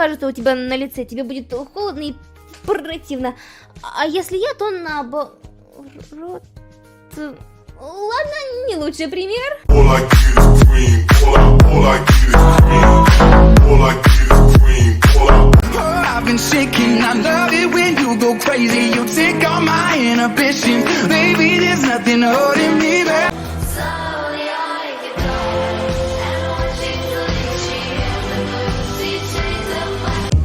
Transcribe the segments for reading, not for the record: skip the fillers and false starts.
покажется у тебя на лице, тебе будет холодно и противно. А если я, то наоборот... Ладно, не лучший пример. I've been shaking, I love it when you go crazy. You take all my inhibition. Baby, there's nothing holding me back.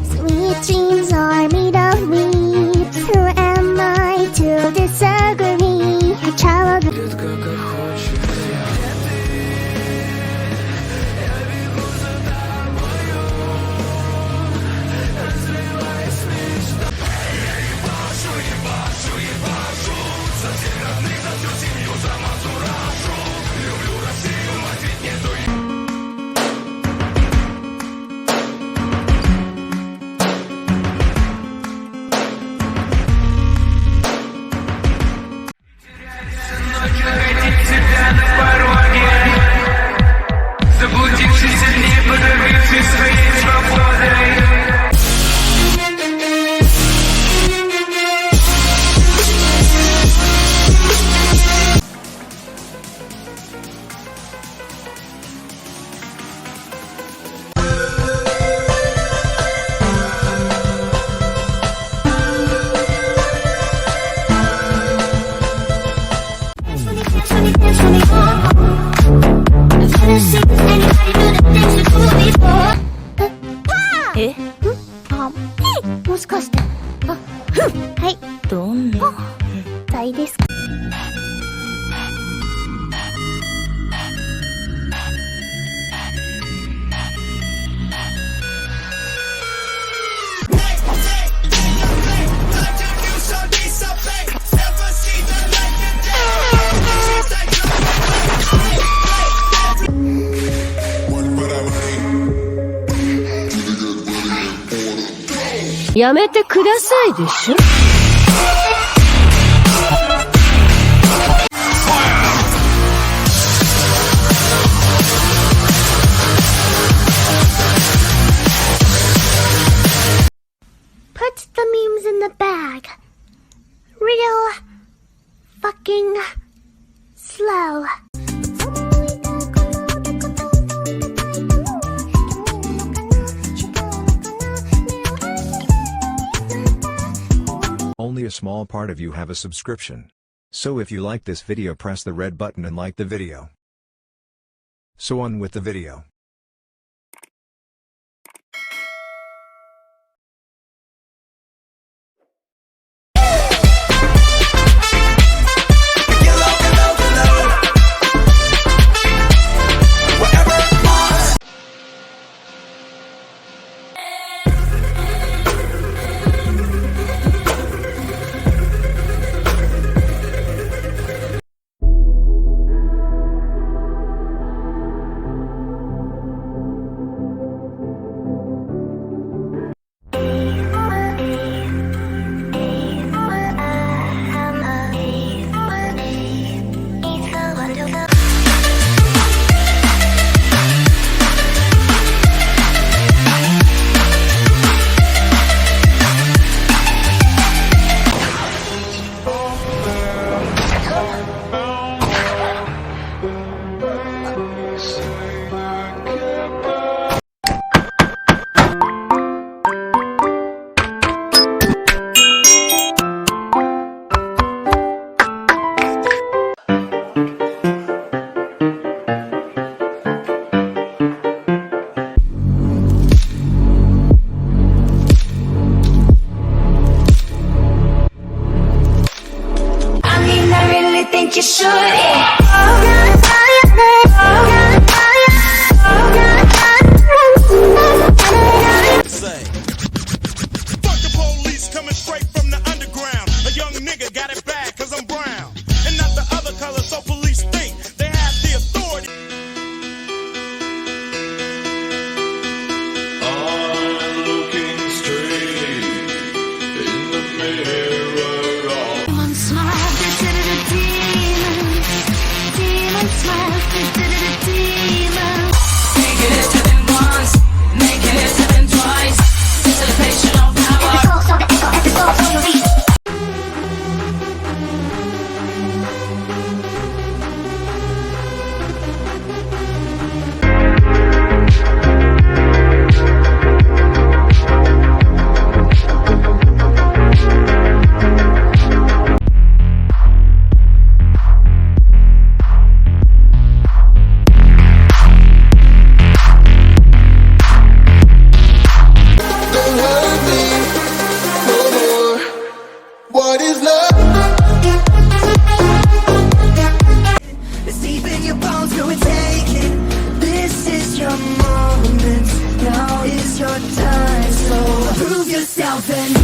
Sweet dreams are made of me. Who am I to disagree? Child. Put the memes in the bag. Real fucking slow. Only a small part of you have a subscription. So if you like this video, press the red button and like the video. So on with the video. go through and take it. This is your moment, now is your time. So prove yourself and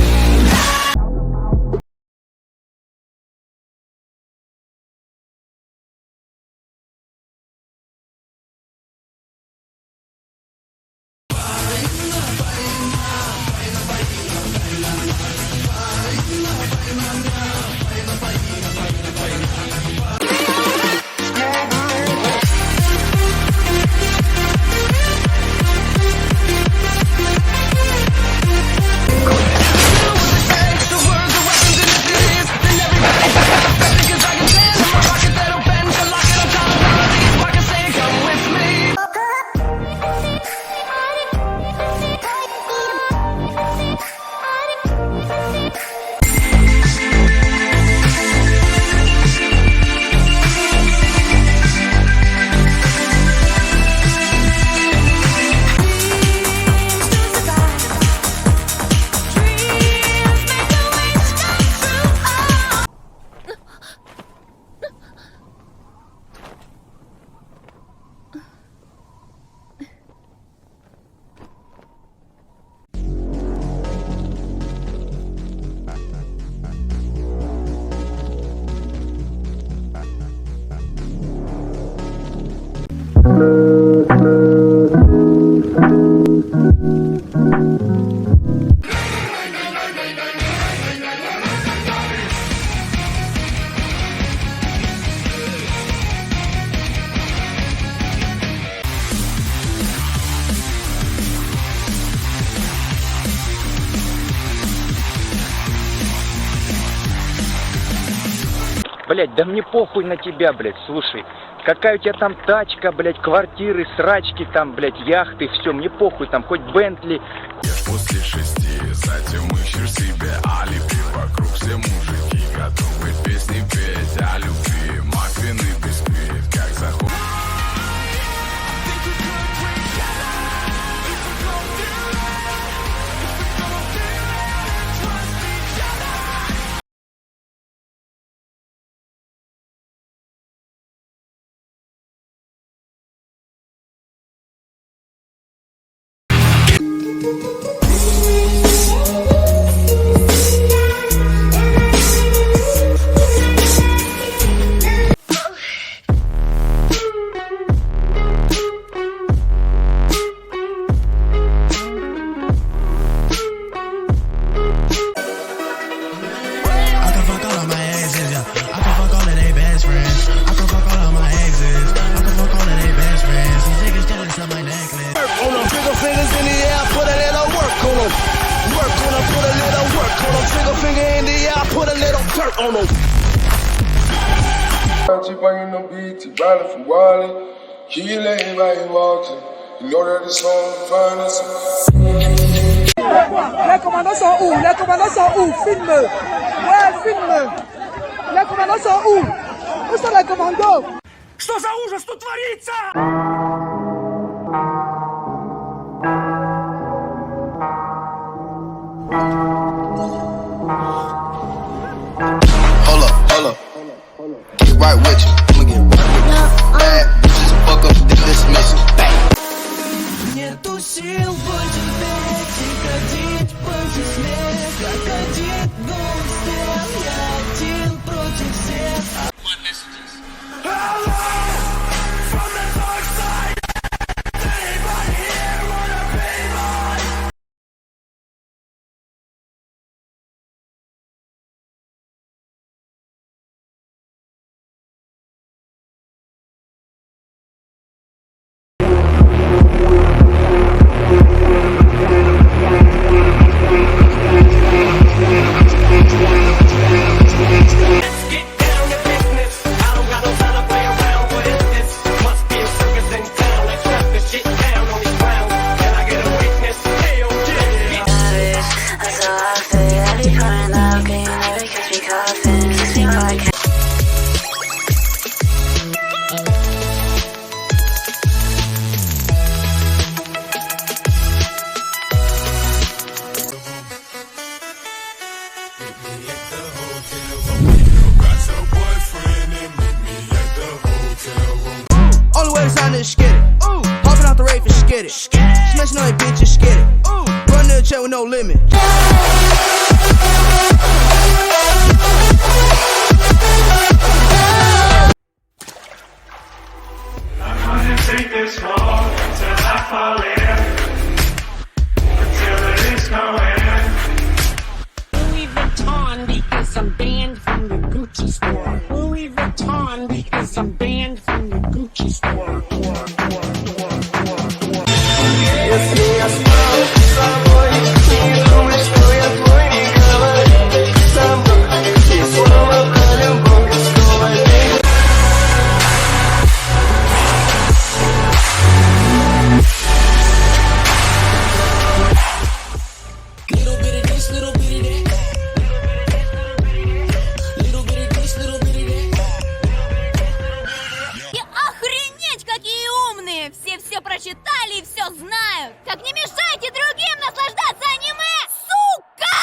Блять, да мне похуй на тебя, блять, слушай. Какая у тебя там тачка, блять, квартиры, срачки, там, блять, яхты, все, мне похуй, там, хоть Бентли. После 6, затем ищешь себе алиби. Вокруг все мужики готовы песни петь о любви. Маффины бисквит, как заход. Banging the beat, riding from Wally. Kill everybody walking. You know that it's on the finest. Les commandants sont où? Les commandants sont où? Filme! Ouais, filme! Les commandants sont où? Où sont les commandos? Что за ужас тут творится? Hold up. Get right with you. I'ma get right with you. Bad bitches, fuck up, then dismiss you. Нету сил больше петь и ходить больше смех. Как один голос я один против всех. From the north niggas scared it. Hopping out the rave and scared it. Smashing on that bitch and scared it. Run to the check with no limit. Take this fall until I fall in, until there is no end. Louis Vuitton because I'm banned from the Gucci store. Louis Vuitton because I'm banned from the Gucci store. Все прочитали и все знают. Так не мешайте другим наслаждаться аниме, сука!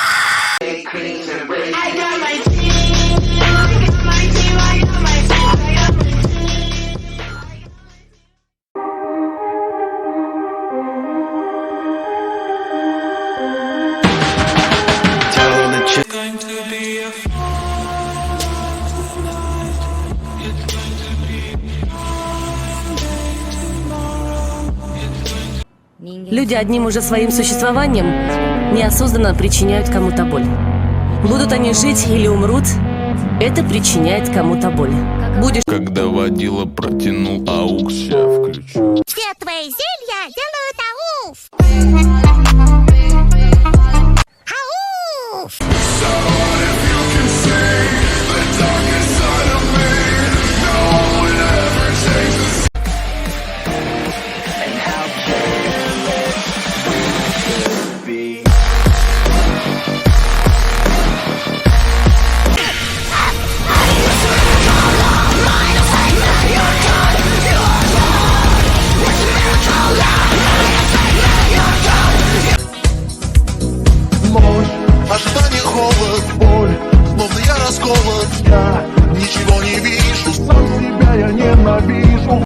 Люди одним уже своим существованием неосознанно причиняют кому-то боль. Будут они жить или умрут, это причиняет кому-то боль. Будешь... Когда водила протянул аукс, я включу. Все твои зелья делают ауф. Ауф! Ожидание, холод, боль, словно я раскован. Я ничего не вижу, сам себя я ненавижу.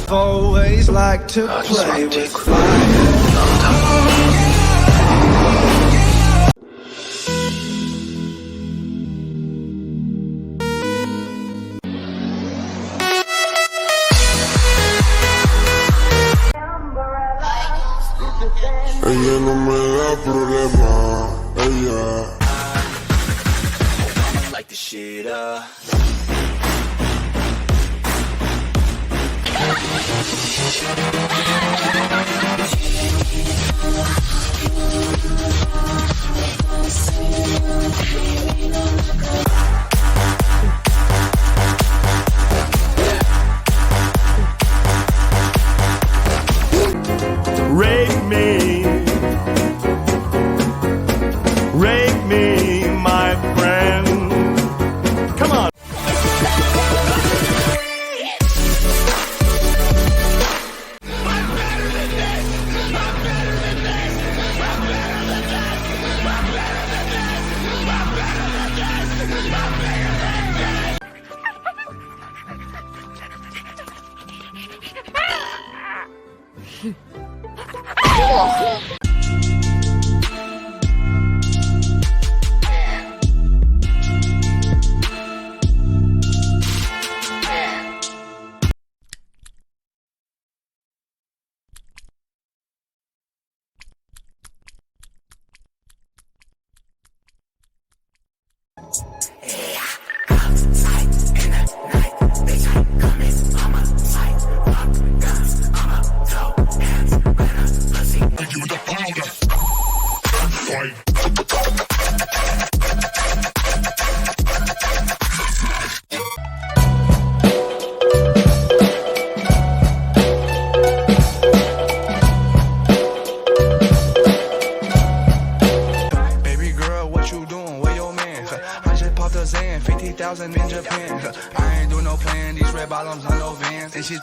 Always like to play with fire. Ella no me da problema, ella. Like the shit up. Rape me, my friend. Come on. Outside in the night, bitch, I'm coming, homicide. Baby girl, what you doing? Where your man? I just popped a Zan, 50,000 in Japan. I ain't do no plan, these red bottoms on no Vans. And she